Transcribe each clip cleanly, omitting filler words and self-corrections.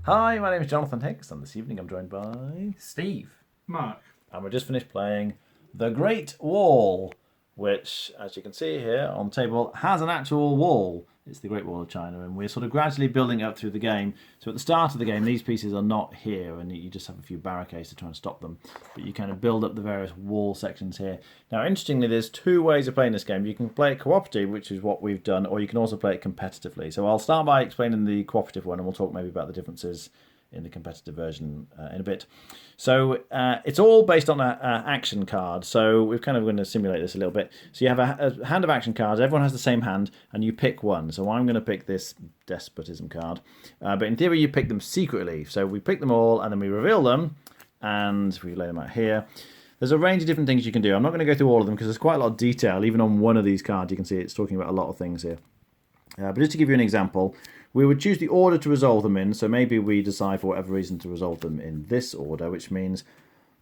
Hi, my name is Jonathan Hicks, and this evening I'm joined by Steve. Mark. And we just finished playing The Great Wall, which, as you can see here on the table, has an actual wall. It's the Great Wall of China, and we're sort of gradually building it up through the game. So at the start of the game, these pieces are not here, and you just have a few barricades to try and stop them. But you kind of build up the various wall sections here. Now, interestingly, there's two ways of playing this game. You can play it cooperative, which is what we've done, or you can also play it competitively. So I'll start by explaining the cooperative one, and we'll talk maybe about the differences in the competitive version in a bit. So it's all based on an action card. So we're kind of going to simulate this a little bit. So you have a hand of action cards. Everyone has the same hand, and you pick one. So I'm going to pick this despotism card. But in theory, you pick them secretly. So we pick them all, and then we reveal them, and we lay them out here. There's a range of different things you can do. I'm not going to go through all of them because there's quite a lot of detail. Even on one of these cards, you can see it's talking about a lot of things here. But just to give you an example, we would choose the order to resolve them in. So maybe we decide for whatever reason to resolve them in this order, which means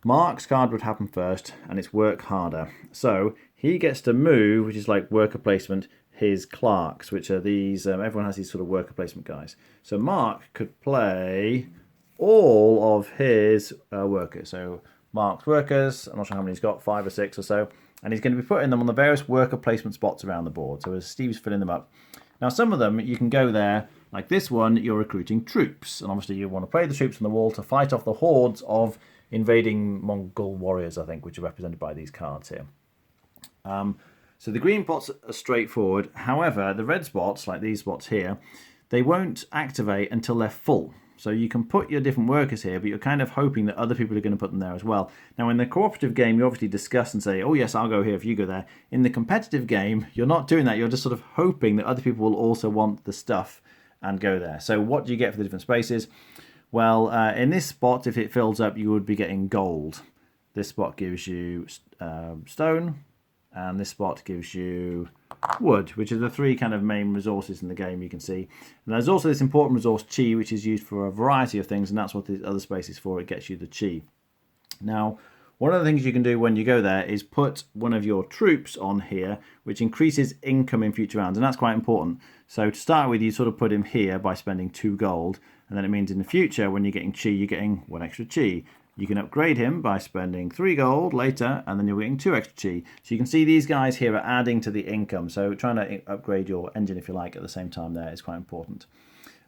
Mark's card would happen first, and it's work harder. So he gets to move, which is like worker placement, his clerks, which are these, everyone has these sort of worker placement guys. So Mark could play all of his workers. So Mark's workers, I'm not sure how many he's got, 5 or 6 or so, and he's going to be putting them on the various worker placement spots around the board. So as Steve's filling them up. Now, some of them, you can go there, like this one, you're recruiting troops. And obviously you want to play the troops on the wall to fight off the hordes of invading Mongol warriors, I think, which are represented by these cards here. So the green spots are straightforward. However, the red spots, like these spots here, they won't activate until they're full. So you can put your different workers here, but you're kind of hoping that other people are going to put them there as well. Now, in the cooperative game, you obviously discuss and say, oh, yes, I'll go here if you go there. In the competitive game, you're not doing that. You're just sort of hoping that other people will also want the stuff and go there. So what do you get for the different spaces? Well, in this spot, if it fills up, you would be getting gold. This spot gives you stone, and this spot gives you wood, which are the three kind of main resources in the game you can see. And there's also this important resource, chi, which is used for a variety of things, and that's what the other space is for. It gets you the chi. Now, one of the things you can do when you go there is put one of your troops on here, which increases income in future rounds, and that's quite important. So to start with, you sort of put him here by spending 2 gold, and then it means in the future, when you're getting chi, you're getting 1 extra chi. You can upgrade him by spending 3 gold later, and then you're getting 2 extra chi. So you can see these guys here are adding to the income. So trying to upgrade your engine, if you like, at the same time there is quite important.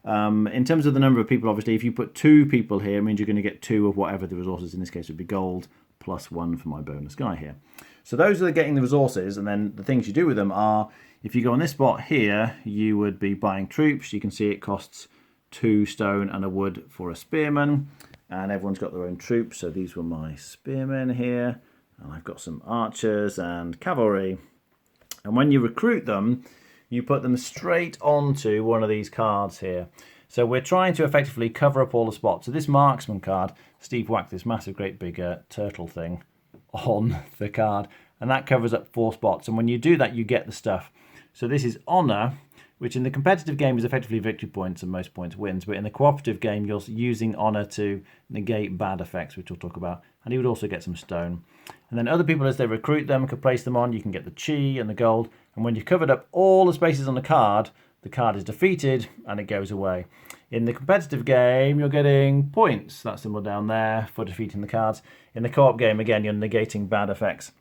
In terms of the number of people, obviously, if you put 2 people here, it means you're going to get 2 of whatever the resources, in this case, would be gold, plus 1 for my bonus guy here. So those are getting the resources, and then the things you do with them are, if you go on this spot here, you would be buying troops. You can see it costs 2 stone and a wood for a spearman. And everyone's got their own troops, so these were my spearmen here. And I've got some archers and cavalry. And when you recruit them, you put them straight onto one of these cards here. So we're trying to effectively cover up all the spots. So this marksman card, Steve whacked this massive, great big turtle thing on the card. And that covers up 4 spots. And when you do that, you get the stuff. So this is honor, which in the competitive game is effectively victory points and most points wins. But in the cooperative game, you're using honor to negate bad effects, which we'll talk about. And he would also get some stone. And then other people, as they recruit them, can place them on. You can get the chi and the gold. And when you've covered up all the spaces on the card is defeated and it goes away. In the competitive game, you're getting points, that symbol down there, for defeating the cards. In the co-op game, again, you're negating bad effects.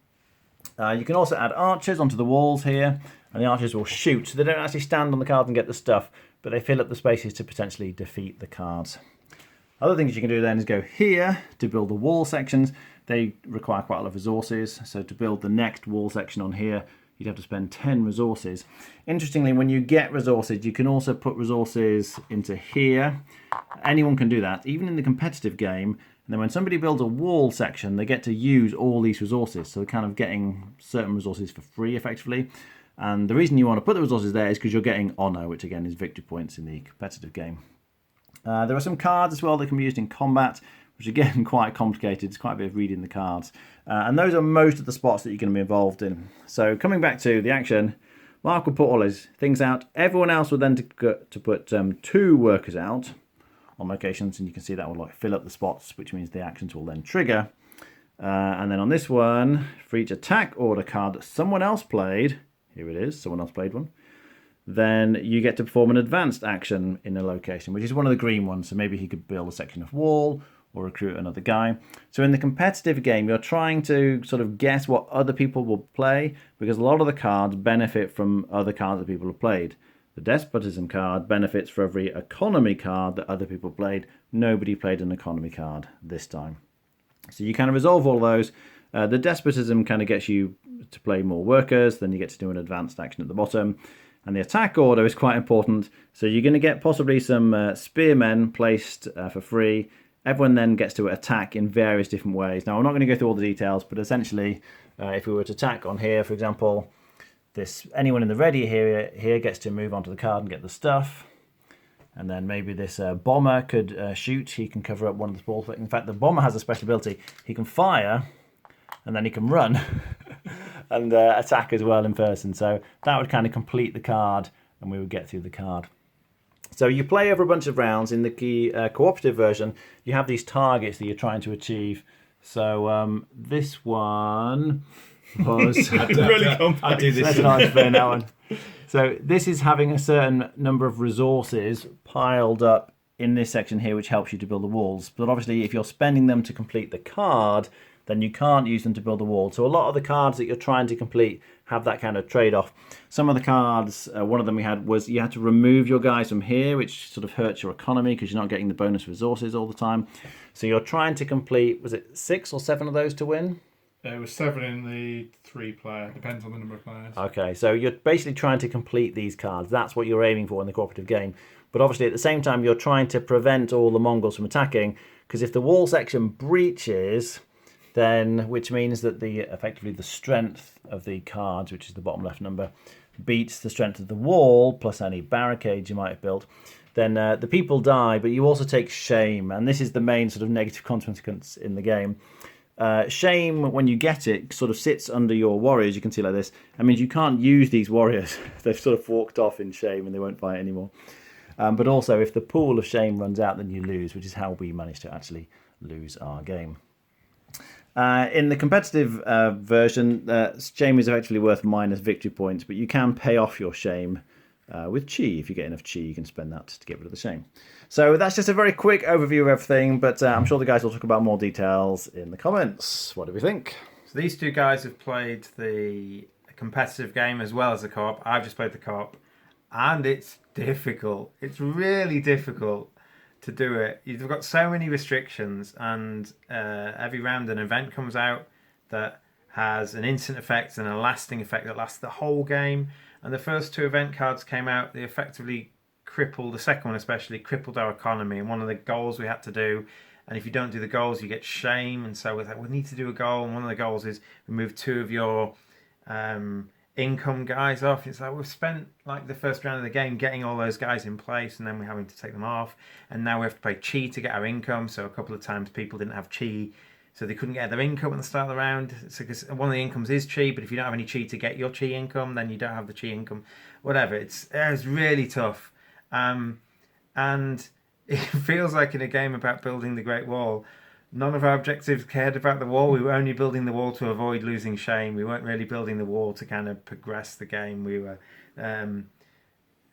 You can also add archers onto the walls here, and the archers will shoot. So they don't actually stand on the cards and get the stuff, but they fill up the spaces to potentially defeat the cards. Other things you can do then is go here to build the wall sections. They require quite a lot of resources. So to build the next wall section on here, you'd have to spend 10 resources. Interestingly, when you get resources, you can also put resources into here. Anyone can do that, even in the competitive game. And then when somebody builds a wall section, they get to use all these resources. So they're kind of getting certain resources for free, effectively. And the reason you want to put the resources there is because you're getting honor, which again is victory points in the competitive game. There are some cards as well that can be used in combat, which again quite complicated. It's quite a bit of reading the cards. And those are most of the spots that you're going to be involved in. So coming back to the action, Mark will put all his things out. Everyone else will then to put 2 workers out on locations, and you can see that will like fill up the spots, which means the actions will then trigger. And then on this one, for each attack order card that someone else played, here it is, someone else played one, then you get to perform an advanced action in a location, which is one of the green ones. So maybe he could build a section of wall or recruit another guy. So in the competitive game, you're trying to sort of guess what other people will play, because a lot of the cards benefit from other cards that people have played. The despotism card benefits for every economy card that other people played. Nobody played an economy card this time. So you kind of resolve all those. The despotism kind of gets you to play more workers, then you get to do an advanced action at the bottom. And the attack order is quite important. So you're going to get possibly some spearmen placed for free. Everyone then gets to attack in various different ways. Now, I'm not going to go through all the details, but essentially, if we were to attack on here, for example, anyone in the ready here gets to move onto the card and get the stuff. And then maybe this bomber could shoot. He can cover up one of the balls. In fact, the bomber has a special ability. He can fire, and then he can run and attack as well in person. So that would kind of complete the card, and we would get through the card. So you play over a bunch of rounds. In the cooperative version, you have these targets that you're trying to achieve. So this one was... I do this. Let's not explain that one. So this is having a certain number of resources piled up in this section here, which helps you to build the walls. But obviously, if you're spending them to complete the card, then you can't use them to build the wall. So a lot of the cards that you're trying to complete have that kind of trade-off. Some of the cards, one of them we had was you had to remove your guys from here, which sort of hurts your economy because you're not getting the bonus resources all the time. So you're trying to complete, was it 6 or 7 of those to win? It was 7 in the 3-player, depends on the number of players. Okay, so you're basically trying to complete these cards. That's what you're aiming for in the cooperative game. But obviously at the same time, you're trying to prevent all the Mongols from attacking, because if the wall section breaches, then which means that effectively the strength of the cards, which is the bottom left number, beats the strength of the wall plus any barricades you might have built, then the people die, but you also take shame, and this is the main sort of negative consequence in the game. Shame, when you get it, sort of sits under your warriors. You can see like this. That means you can't use these warriors. They've sort of walked off in shame and they won't fight anymore. But also, if the pool of shame runs out, then you lose, which is how we managed to actually lose our game. In the competitive version, shame is effectively worth minus victory points, but you can pay off your shame with chi. If you get enough chi, you can spend that to get rid of the shame. So that's just a very quick overview of everything, but I'm sure the guys will talk about more details in the comments. What do we think? So these two guys have played the competitive game as well as the co-op. I've just played the co-op, and it's difficult. It's really difficult to do it. You've got so many restrictions, and every round an event comes out that has an instant effect and a lasting effect that lasts the whole game. And the first 2 event cards came out, they effectively crippled, the second one especially, crippled our economy. And one of the goals we had to do, and if you don't do the goals, you get shame. And so we're like, we need to do a goal. And one of the goals is remove 2 of your income guys off. It's like we've spent like the first round of the game getting all those guys in place, and then we're having to take them off. And now we have to pay chi to get our income. So a couple of times people didn't have chi, so they couldn't get their income at the start of the round. So because one of the incomes is chi, but if you don't have any chi to get your chi income, then you don't have the chi income. Whatever. It's really tough. And it feels like in a game about building the Great Wall, none of our objectives cared about the wall. We were only building the wall to avoid losing shame. We weren't really building the wall to kind of progress the game. We were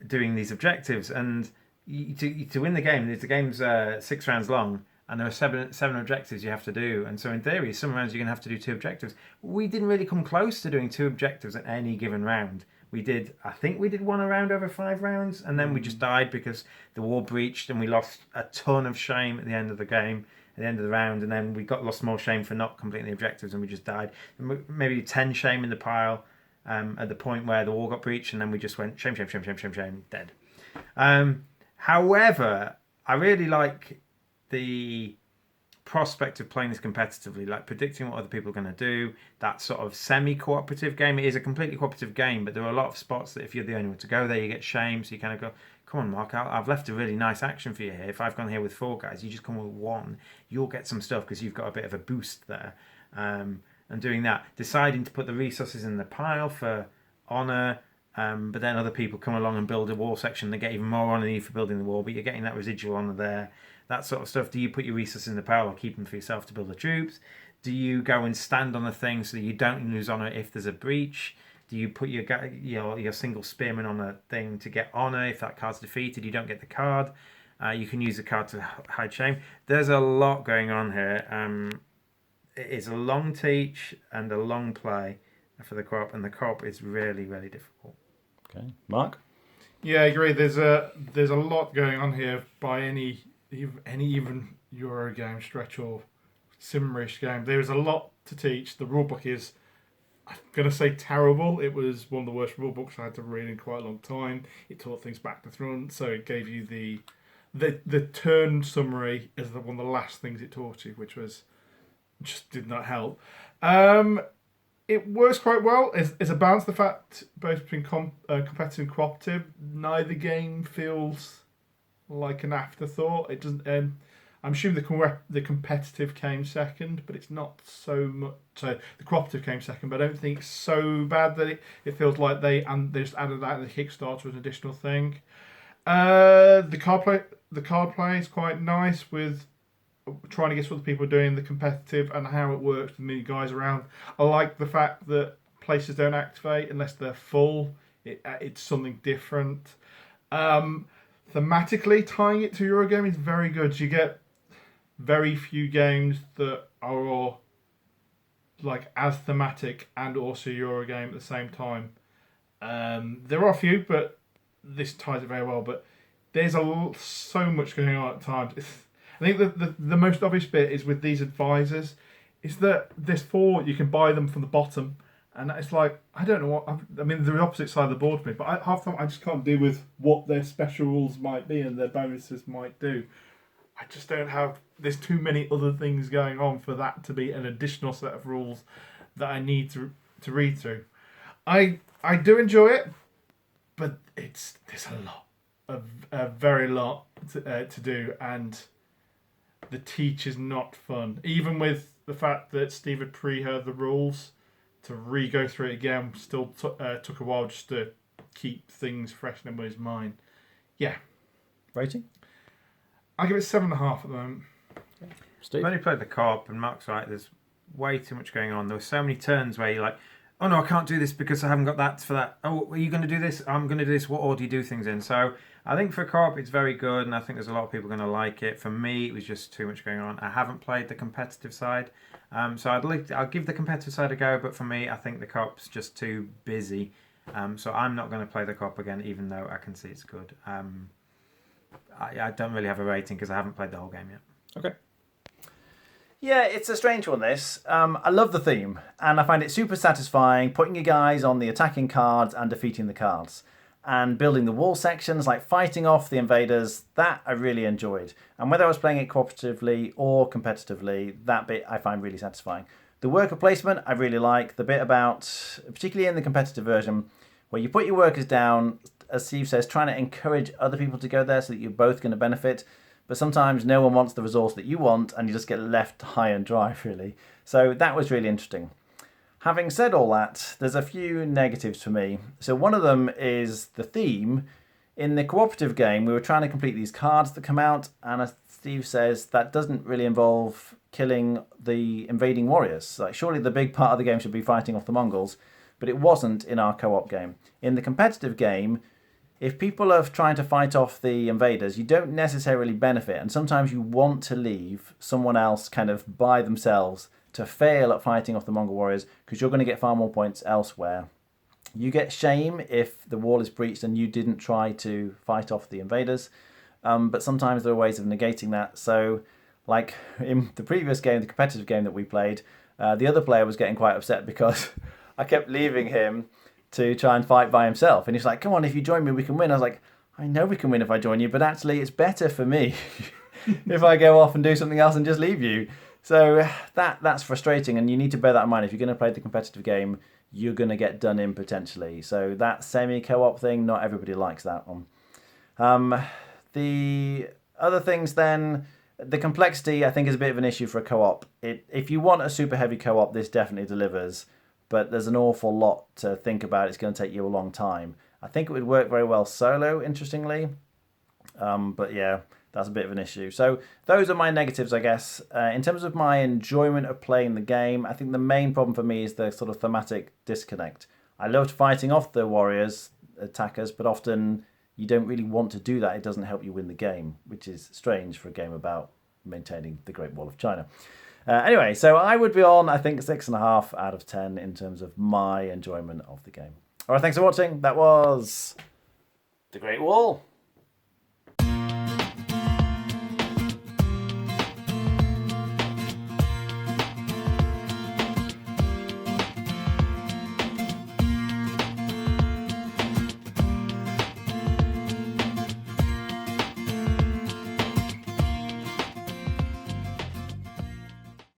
doing these objectives. And to win the game, the game's 6 rounds long, and there are seven objectives you have to do. And so in theory, some rounds you're going to have to do 2 objectives. We didn't really come close to doing 2 objectives at any given round. I think we did 1 round over 5 rounds, and then we just died because the wall breached and we lost a ton of shame at the end of the game, at the end of the round, and then we lost more shame for not completing the objectives, and we just died. Maybe 10 shame in the pile at the point where the wall got breached, and then we just went shame, shame, shame, shame, shame, shame, dead. However, I really like the prospect of playing this competitively, like predicting what other people are going to do. That sort of semi-cooperative game. It is a completely cooperative game, but there are a lot of spots that if you're the only one to go there, you get shame. So you kind of go, come on, Mark, I've left a really nice action for you here. If I've gone here with 4 guys, you just come with 1. You'll get some stuff because you've got a bit of a boost there. And doing that, deciding to put the resources in the pile for honour, but then other people come along and build a wall section. They get even more honour than you for building the wall, but you're getting that residual honour there. That sort of stuff. Do you put your resources in the pile or keep them for yourself to build the troops? Do you go and stand on the thing so that you don't lose honour if there's a breach? Do you put your single spearman on a thing to get honor? If that card's defeated, you don't get the card. You can use the card to hide shame. There's a lot going on here. It is a long teach and a long play for the co-op, and the co-op is really, really difficult. Okay, Mark? Yeah, I agree. There's a lot going on here by any even Euro game stretch or Simmerish game. There is a lot to teach. The rulebook is, I'm going to say, terrible. It was one of the worst rulebooks I had to read in quite a long time. It taught things back to front, so it gave you the turn summary as one of the last things it taught you, which was just did not help. It works quite well. It's a balance. The fact both between competitive and cooperative, neither game feels like an afterthought. It doesn't. I'm assuming the competitive came second, but it's not so much. So the cooperative came second, but I don't think it's so bad that it feels like they just added that as a Kickstarter as an additional thing. The card play is quite nice with trying to guess what the people are doing, the competitive, and how it works with many guys around. I like the fact that places don't activate unless they're full. It's something different. Thematically, tying it to Eurogame is very good. You get very few games that are like as thematic and also Eurogame at the same time. There are a few, but this ties it very well. But there's so much going on at times. I think the most obvious bit is with these advisors, is that there's 4, you can buy them from the bottom, and it's like, I don't know what, I mean, they're the opposite side of the board for me, but half the time I just can't deal with what their special rules might be and their bonuses might do. I just don't have, there's too many other things going on for that to be an additional set of rules that I need to read through. I do enjoy it, but there's a lot, a very lot to do, and the teach is not fun. Even with the fact that Steve had pre-heard the rules, to re-go through it again still took a while just to keep things fresh in everybody's mind. Yeah. Rating? I give it 7.5 at the moment. Steve? I've only played the co-op, and Mark's right, there's way too much going on. There were so many turns where you're like, oh no, I can't do this because I haven't got that for that. Oh, are you going to do this? I'm going to do this. What order do you do things in? So I think for co-op it's very good, and I think there's a lot of people going to like it. For me, it was just too much going on. I haven't played the competitive side, so I'll give the competitive side a go. But for me, I think the co-op's just too busy. So I'm not going to play the co-op again, even though I can see it's good. I don't really have a rating because I haven't played the whole game yet. Okay. Yeah, it's a strange one, this. I love the theme, and I find it super satisfying putting you guys on the attacking cards and defeating the cards. And building the wall sections, like fighting off the invaders, that I really enjoyed. And whether I was playing it cooperatively or competitively, that bit I find really satisfying. The worker placement, I really like. The bit about, particularly in the competitive version, where you put your workers down, as Steve says, trying to encourage other people to go there so that you're both going to benefit. But sometimes no one wants the resource that you want, and you just get left high and dry, really. So that was really interesting. Having said all that, there's a few negatives for me. So one of them is the theme. In the cooperative game, we were trying to complete these cards that come out, and as Steve says, that doesn't really involve killing the invading warriors. Like, surely the big part of the game should be fighting off the Mongols, but it wasn't in our co-op game. In the competitive game, if people are trying to fight off the invaders, you don't necessarily benefit, and sometimes you want to leave someone else kind of by themselves to fail at fighting off the Mongol warriors, because you're going to get far more points elsewhere. You get shame if the wall is breached and you didn't try to fight off the invaders, but sometimes there are ways of negating that. So, like in the previous game, the competitive game that we played, the other player was getting quite upset because I kept leaving him to try and fight by himself. And he's like, come on, if you join me, we can win. I was like, I know we can win if I join you, but actually it's better for me if I go off and do something else and just leave you. So that's frustrating, and you need to bear that in mind. If you're going to play the competitive game, you're going to get done in potentially. So that semi-co-op thing, not everybody likes that one. The other things then, the complexity I think is a bit of an issue for a co-op. If you want a super heavy co-op, this definitely delivers, but there's an awful lot to think about. It's going to take you a long time. I think it would work very well solo, interestingly, but yeah, that's a bit of an issue. So those are my negatives, I guess. In terms of my enjoyment of playing the game, I think the main problem for me is the sort of thematic disconnect. I loved fighting off the warriors, attackers, but often you don't really want to do that. It doesn't help you win the game, which is strange for a game about maintaining the Great Wall of China. Anyway, so I would be on, I think, 6.5 out of 10 in terms of my enjoyment of the game. All right, thanks for watching. That was The Great Wall.